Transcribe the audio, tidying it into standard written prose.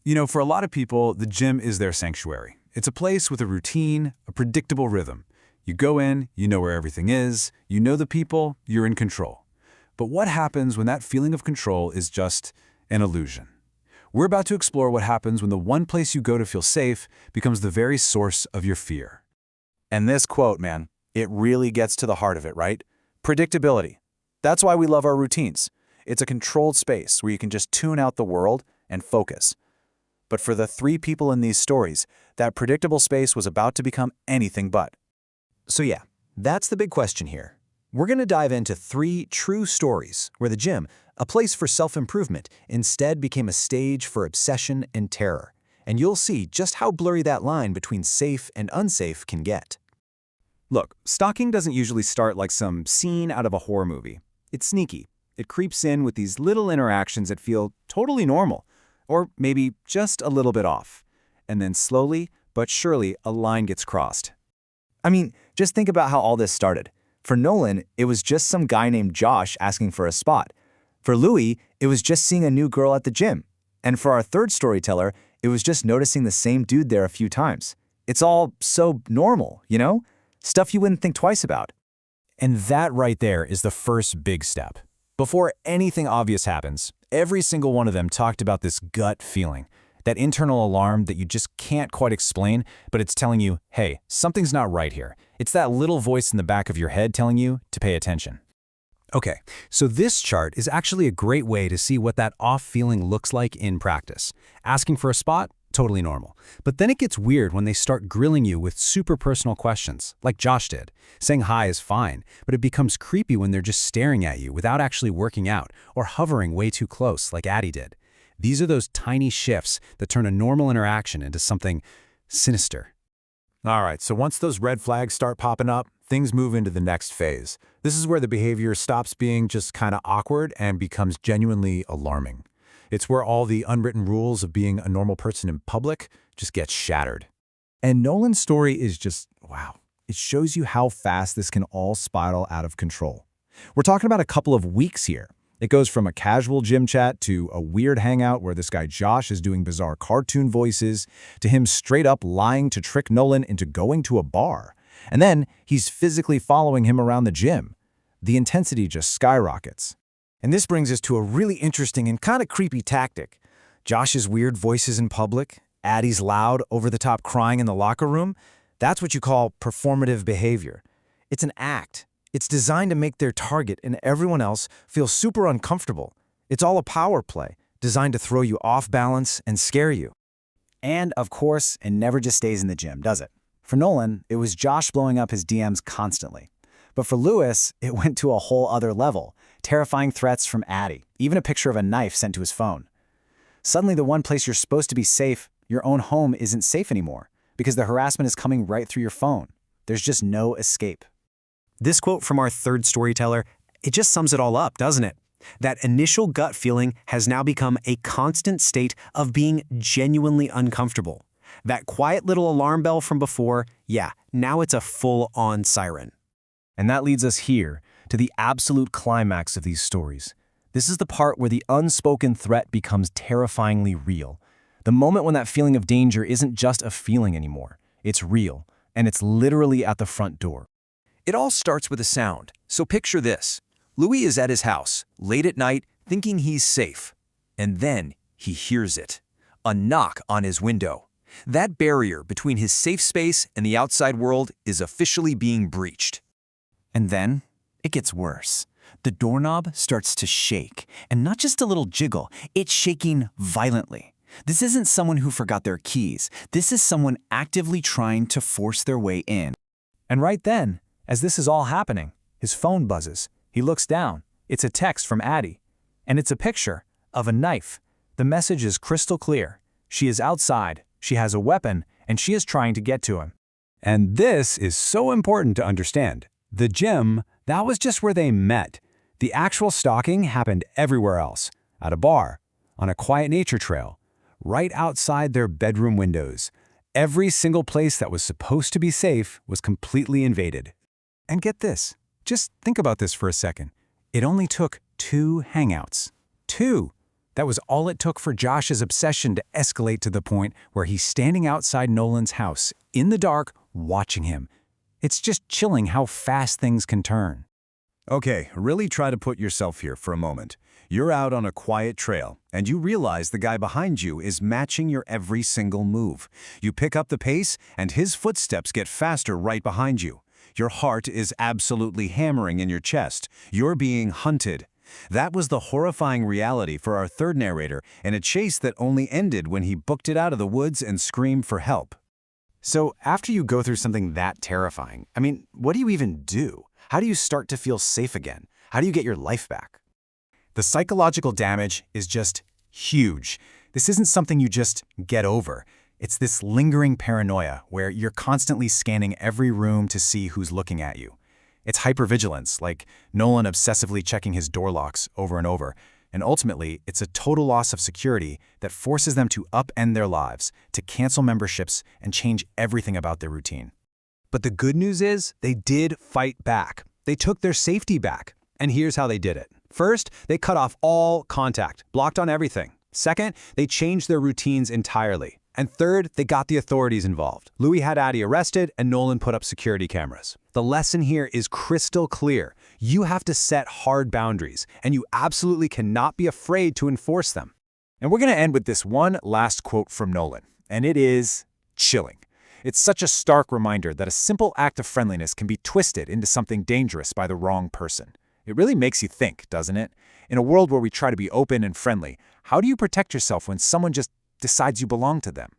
For a lot of people, the gym is their sanctuary. It's a place with a routine, a predictable rhythm. You go in, you know where everything is, you know the people, you're in control. But what happens when that feeling of control is just an illusion? We're about to explore what happens when the one place you go to feel safe becomes the very source of your fear. And this quote, man, it really gets to the heart of it, right? Predictability. That's why we love our routines. It's a controlled space where you can just tune out the world and focus. But for the three people in these stories, that predictable space was about to become anything but. So yeah, that's the big question here. We're going to dive into 3 true stories where the gym, a place for self-improvement, instead became a stage for obsession and terror. And you'll see just how blurry that line between safe and unsafe can get. Look, stalking doesn't usually start like some scene out of a horror movie. It's sneaky. It creeps in with these little interactions that feel totally normal, or maybe just a little bit off. And then slowly, but surely, a line gets crossed. I mean, just think about how all this started. For Nolan, it was just some guy named Josh asking for a spot. For Louis, it was just seeing a new girl at the gym. And for our third storyteller, it was just noticing the same dude there a few times. It's all so normal, you know? Stuff you wouldn't think twice about. And that right there is the first big step. Before anything obvious happens, every single one of them talked about this gut feeling, that internal alarm that you just can't quite explain, but it's telling you, hey, something's not right here. It's that little voice in the back of your head telling you to pay attention. Okay, so this chart is actually a great way to see what that off feeling looks like in practice. Asking for a spot? Totally normal. But then it gets weird when they start grilling you with super personal questions, like Josh did. Saying hi is fine, but it becomes creepy when they're just staring at you without actually working out or hovering way too close, like Addie did. These are those tiny shifts that turn a normal interaction into something sinister. All right, so once those red flags start popping up, things move into the next phase. This is where the behavior stops being just kind of awkward and becomes genuinely alarming. It's where all the unwritten rules of being a normal person in public just get shattered. And Nolan's story is just, wow. It shows you how fast this can all spiral out of control. We're talking about a couple of weeks here. It goes from a casual gym chat to a weird hangout where this guy Josh is doing bizarre cartoon voices, to him straight up lying to trick Nolan into going to a bar. And then he's physically following him around the gym. The intensity just skyrockets. And this brings us to a really interesting and kind of creepy tactic. Josh's weird voices in public, Addie's loud, over-the-top crying in the locker room, that's what you call performative behavior. It's an act. It's designed to make their target and everyone else feel super uncomfortable. It's all a power play, designed to throw you off balance and scare you. And, of course, it never just stays in the gym, does it? For Nolan, it was Josh blowing up his DMs constantly. But for Louis, it went to a whole other level. Terrifying threats from Addie, even a picture of a knife sent to his phone. Suddenly, the one place you're supposed to be safe, your own home, isn't safe anymore because the harassment is coming right through your phone. There's just no escape. This quote from our third storyteller, it just sums it all up, doesn't it? That initial gut feeling has now become a constant state of being genuinely uncomfortable. That quiet little alarm bell from before, yeah, now it's a full-on siren. And that leads us here to the absolute climax of these stories. This is the part where the unspoken threat becomes terrifyingly real. The moment when that feeling of danger isn't just a feeling anymore. It's real, and it's literally at the front door. It all starts with a sound. So picture this. Louis is at his house, late at night, thinking he's safe. And then he hears it. A knock on his window. That barrier between his safe space and the outside world is officially being breached. And then it gets worse. The doorknob starts to shake, and not just a little jiggle, it's shaking violently. This isn't someone who forgot their keys. This is someone actively trying to force their way in. And right then, as this is all happening, his phone buzzes. He looks down. It's a text from Addie. And it's a picture of a knife. The message is crystal clear. She is outside, she has a weapon, and she is trying to get to him. And this is so important to understand. The gym, that was just where they met. The actual stalking happened everywhere else. At a bar, on a quiet nature trail, right outside their bedroom windows. Every single place that was supposed to be safe was completely invaded. And get this, just think about this for a second. It only took 2 hangouts. 2. That was all it took for Josh's obsession to escalate to the point where he's standing outside Nolan's house, in the dark, watching him. It's just chilling how fast things can turn. Okay, really try to put yourself here for a moment. You're out on a quiet trail, and you realize the guy behind you is matching your every single move. You pick up the pace, and his footsteps get faster right behind you. Your heart is absolutely hammering in your chest. You're being hunted. That was the horrifying reality for our third narrator in a chase that only ended when he booked it out of the woods and screamed for help. So after you go through something that terrifying, what do you even do? How do you start to feel safe again? How do you get your life back? The psychological damage is just huge. This isn't something you just get over. It's this lingering paranoia where you're constantly scanning every room to see who's looking at you. It's hypervigilance, like Nolan obsessively checking his door locks over and over. And ultimately, it's a total loss of security that forces them to upend their lives, to cancel memberships, and change everything about their routine. But the good news is they did fight back. They took their safety back. And here's how they did it. First, they cut off all contact, blocked on everything. Second, they changed their routines entirely. And third, they got the authorities involved. Louis had Addie arrested, and Nolan put up security cameras. The lesson here is crystal clear. You have to set hard boundaries, and you absolutely cannot be afraid to enforce them. And we're going to end with this one last quote from Nolan, and it is chilling. It's such a stark reminder that a simple act of friendliness can be twisted into something dangerous by the wrong person. It really makes you think, doesn't it? In a world where we try to be open and friendly, how do you protect yourself when someone just decides you belong to them?